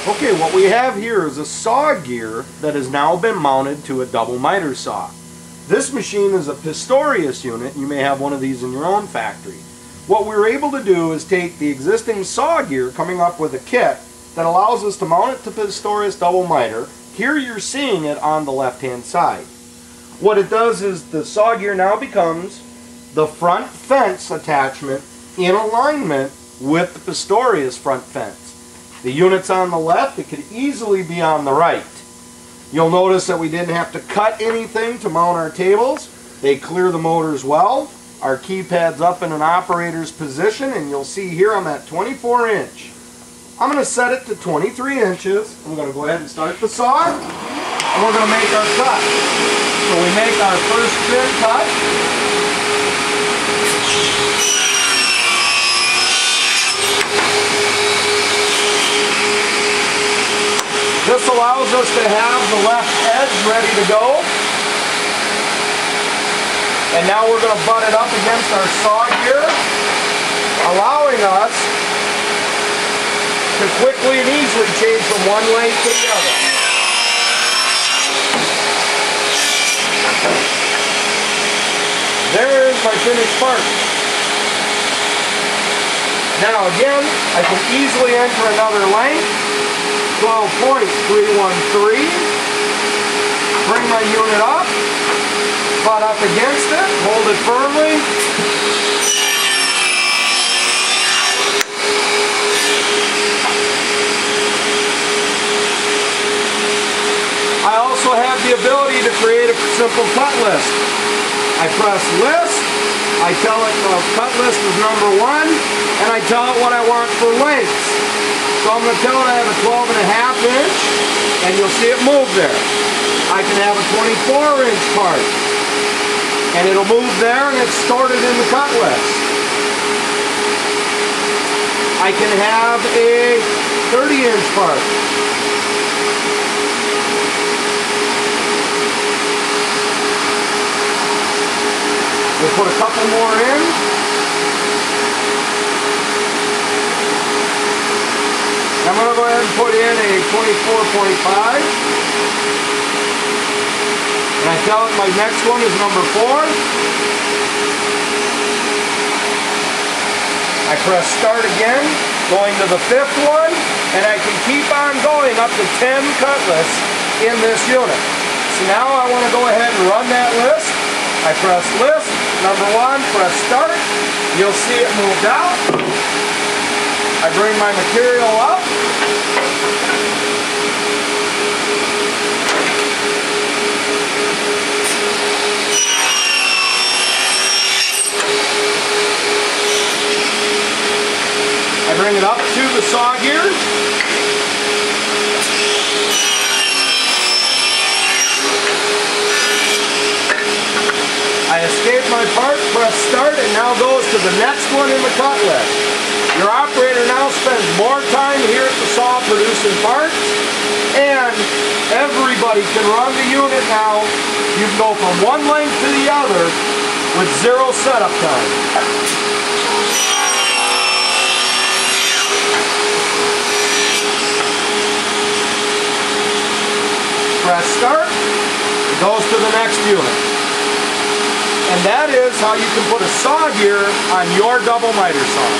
Okay, what we have here is a SawGear that has now been mounted to a double miter saw. This machine is a Pistorius unit. You may have one of these in your own factory. What we were able to do is take the existing SawGear, coming up with a kit that allows us to mount it to Pistorius double miter. Here you're seeing it on the left hand side. What it does is the SawGear now becomes the front fence attachment in alignment with the Pistorius front fence. The unit's on the left, it could easily be on the right. You'll notice that we didn't have to cut anything to mount our tables. They clear the motors well. Our keypad's up in an operator's position, and you'll see here I'm at 24 inch. I'm going to set it to 23 inches. I'm going to go ahead and start the saw, and we're going to make our cut. So we make our first thin cut. This allows us to have the left edge ready to go. And now we're going to butt it up against our SawGear, allowing us to quickly and easily change from one length to the other. There's my finished part. Now again, I can easily enter another length. 12.313. Bring my unit up, butt up against it, hold it firmly. I also have the ability to create a simple cut list. I press list, I tell it the cut list is number 1, and I tell it what I want for lengths. So I'm going to tell it I have a 12.5 inch, and you'll see it move there. I can have a 24 inch part, and it'll move there, and it's stored in the cut list. I can have a 30 inch part. We'll put a couple more in. I'm going to go ahead and put in a 24.5. And I tell it my next one is number 4. I press start again, going to the 5th one, and I can keep on going up to 10 cut lists in this unit. So now I want to go ahead and run that list. I press list, number 1, press start. You'll see it moved out. I bring my material up. I bring it up to the SawGear. I escape my part, press start, and now goes to the next one in the cut list. Your operator now spends more time here at the saw producing parts, and everybody can run the unit now. You can go from one length to the other with 0 setup time. Press start, it goes to the next unit. And that is how you can put a SawGear on your double miter saw.